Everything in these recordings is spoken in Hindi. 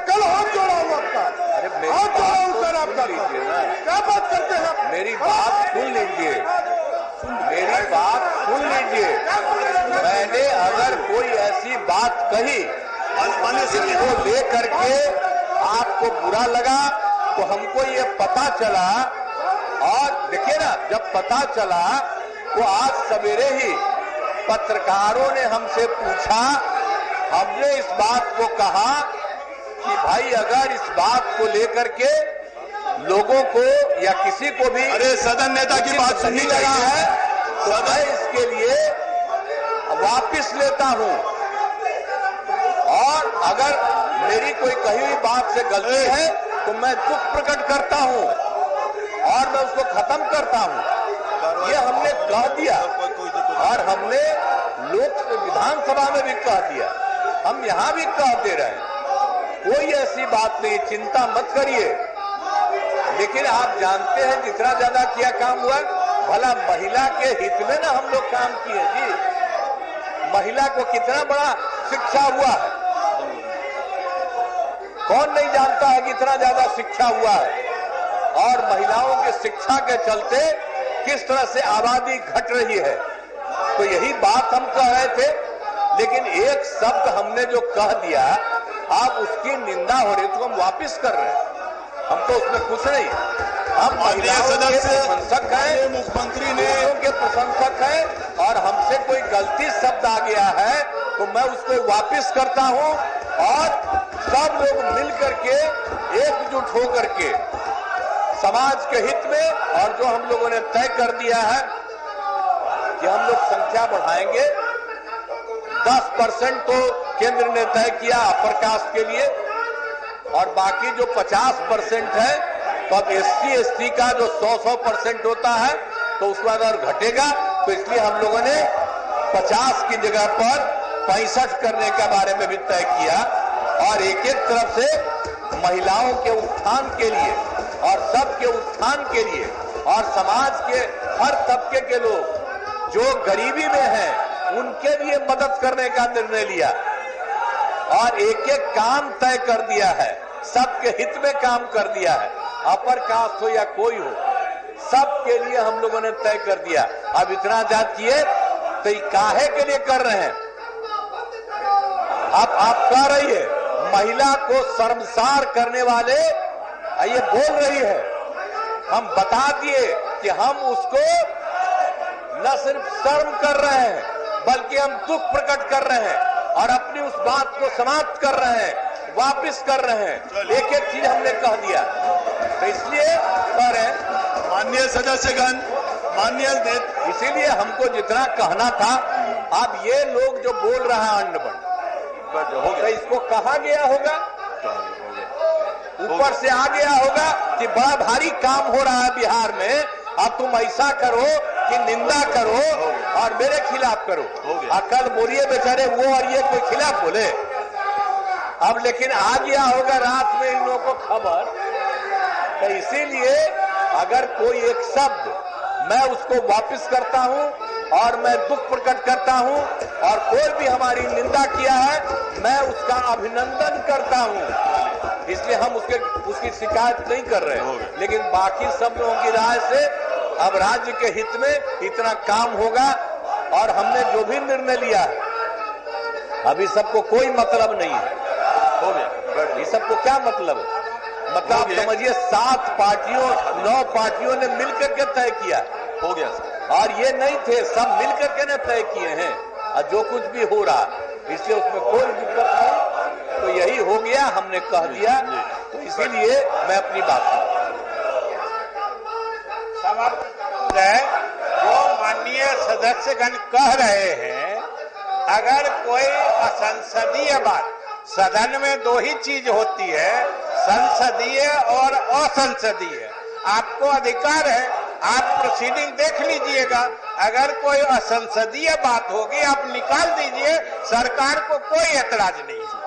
कल हाथ जोड़ा हूँ आपका, हाथ जोड़ा हूँ सर आपका। क्या बात करते हैं? मेरी बात सुन लीजिए, मेरी बात सुन लीजिए। मैंने अगर कोई ऐसी बात कही जिसको लेकर के आपको बुरा लगा तो हमको ये पता चला, और देखिए ना, जब पता चला तो आज सवेरे ही पत्रकारों ने हमसे पूछा, हमने इस बात को कहा कि भाई अगर इस बात को लेकर के लोगों को या किसी को भी अरे सदन नेता की बात सुननी लगा चाहिए है तो मैं इसके लिए वापिस लेता हूं, और अगर मेरी कोई कही हुई बात से गलती है तो मैं दुख प्रकट करता हूं और मैं उसको खत्म करता हूं। ये हमने कह दिया और हमने विधानसभा में भी कह दिया, हम यहां भी कह दे रहे हैं, कोई ऐसी बात नहीं, चिंता मत करिए। लेकिन आप जानते हैं जितना ज्यादा क्या काम हुआ, भला महिला के हित में ना हम लोग काम किए जी। महिला को कितना बड़ा शिक्षा हुआ है, कौन नहीं जानता है कि इतना ज्यादा शिक्षा हुआ है, और महिलाओं के शिक्षा के चलते किस तरह से आबादी घट रही है। तो यही बात हम कह रहे थे, लेकिन एक शब्द हमने जो कह दिया, आप उसकी निंदा हो रही, तो हम वापिस कर रहे हैं, हम तो उसमें कुछ नहीं। हम महिलाओं के प्रशंसक हैं, मुख्यमंत्री ने के प्रशंसक हैं, और हमसे कोई गलती शब्द आ गया है तो मैं उसको वापिस करता हूं, और सब लोग मिल करके एकजुट होकर के समाज के हित में, और जो हम लोगों ने तय कर दिया है कि हम लोग संख्या बढ़ाएंगे, 10% तो केंद्र ने तय किया अपर कास्ट के लिए, और बाकी जो 50% है, तो अब SC/ST का जो 100% होता है तो उसके बाद और घटेगा, तो इसलिए हम लोगों ने 50 की जगह पर 65 करने के बारे में भी तय किया, और एक एक तरफ से महिलाओं के उत्थान के लिए और सबके उत्थान के लिए और समाज के हर तबके के लोग जो गरीबी में हैं उनके लिए मदद करने का निर्णय लिया, और एक एक काम तय कर दिया है, सबके हित में काम कर दिया है, अपर कास्ट हो या कोई हो, सबके लिए हम लोगों ने तय कर दिया। अब इतना जात किए तो काहे के लिए कर रहे हैं? आप कह रही है महिला को शर्मसार करने वाले, ये बोल रही है, हम बता दिए कि हम उसको न सिर्फ शर्म कर रहे हैं बल्कि हम दुख प्रकट कर रहे हैं और अपनी उस बात को समाप्त कर रहे हैं, वापिस कर रहे हैं। एक एक चीज हमने कह दिया, तो इसलिए कह रहे हैं माननीय सदस्यगण, माननीय इसीलिए हमको जितना कहना था, अब ये लोग जो बोल रहा है अंडबंड, तो इसको कहा गया होगा, ऊपर से आ गया होगा कि बड़ा भारी काम हो रहा है बिहार में, अब तुम ऐसा करो कि निंदा करो और मेरे खिलाफ करो। कल बोलिए बेचारे वो और ये कोई खिलाफ बोले, अब लेकिन आ गया होगा रात में इन लोगों को खबर, तो इसीलिए अगर कोई एक शब्द मैं उसको वापस करता हूं और मैं दुख प्रकट करता हूं, और कोई भी हमारी निंदा किया है मैं उसका अभिनंदन करता हूं, इसलिए हम उसकी शिकायत नहीं कर रहे। लेकिन बाकी सब लोगों की राय से अब राज्य के हित में इतना काम होगा, और हमने जो भी निर्णय लिया है अभी सबको कोई मतलब नहीं है, हो गया। ये सबको क्या मतलब है? मतलब समझिए 7 पार्टियों 9 पार्टियों ने मिलकर के तय किया, हो गया सर, और ये नहीं थे, सब मिलकर के ने तय किए हैं, और जो कुछ भी हो रहा इसलिए उसमें कोई दिक्कत नहीं, तो यही हो गया, हमने कह दिया, तो इसीलिए मैं अपनी बात जो माननीय सदस्यगण कह रहे हैं, अगर कोई असंसदीय बात, सदन में 2 ही चीज होती है, संसदीय और असंसदीय। आपको अधिकार है, आप प्रोसीडिंग देख लीजिएगा, अगर कोई असंसदीय बात होगी आप निकाल दीजिए, सरकार को कोई एतराज नहीं है।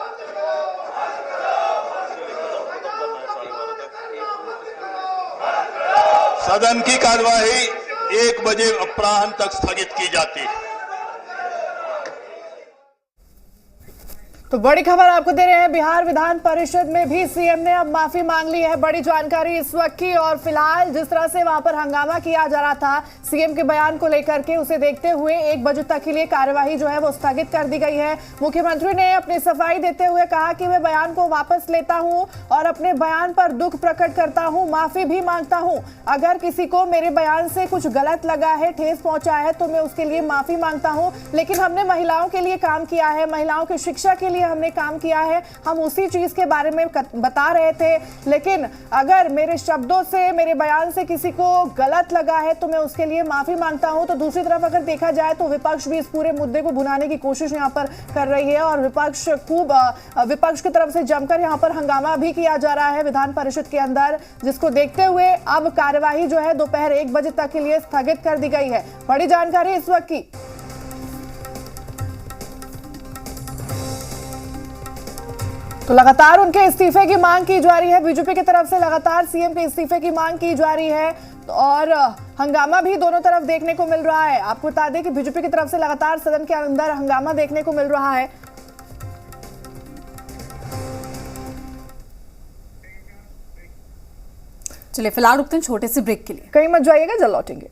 सदन की कार्यवाही 1 बजे अपराह्न तक स्थगित की जाती है। तो बड़ी खबर आपको दे रहे हैं, बिहार विधान परिषद में भी सीएम ने अब माफी मांग ली है। बड़ी जानकारी इस वक्त की। और फिलहाल जिस तरह से वहां पर हंगामा किया जा रहा था सीएम के बयान को लेकर के, उसे देखते हुए 1 बजे तक के लिए कार्यवाही जो है वो स्थगित कर दी गई है। मुख्यमंत्री ने अपनी सफाई देते हुए कहा कि मैं बयान को वापस लेता हूं और अपने बयान पर दुख प्रकट करता हूं, माफी भी मांगता हूं। अगर किसी को मेरे बयान से कुछ गलत लगा है, ठेस पहुंचा है, तो मैं उसके लिए माफी मांगता हूं। लेकिन हमने महिलाओं के लिए काम किया है, महिलाओं की शिक्षा के लिए हमने काम किया है, हम उसी चीज के बारे में बता रहे थे। लेकिन अगर मेरे शब्दों से, मेरे बयान से किसी को गलत लगा है तो मैं उसके लिए माफी मांगता हूं। तो दूसरी तरफ अगर देखा जाए तो विपक्ष भी इस पूरे मुद्दे को भुनाने की कोशिश यहां पर कर रही है और विपक्ष की तरफ से जमकर यहां पर हंगामा भी किया जा रहा है विधान परिषद के अंदर, जिसको देखते हुए अब कार्यवाही जो है दोपहर 1 बजे तक के लिए स्थगित कर दी गई है। बड़ी जानकारी इस वक्त की। तो लगातार उनके इस्तीफे की मांग की जा रही है, बीजेपी की तरफ से लगातार सीएम के इस्तीफे की मांग की जा रही है और हंगामा भी दोनों तरफ देखने को मिल रहा है। आपको बता दें कि बीजेपी की तरफ से लगातार सदन के अंदर हंगामा देखने को मिल रहा है। चलिए फिलहाल रुकते हैं छोटे से ब्रेक के लिए। कहीं मत जाइएगा, जल्द लौटेंगे।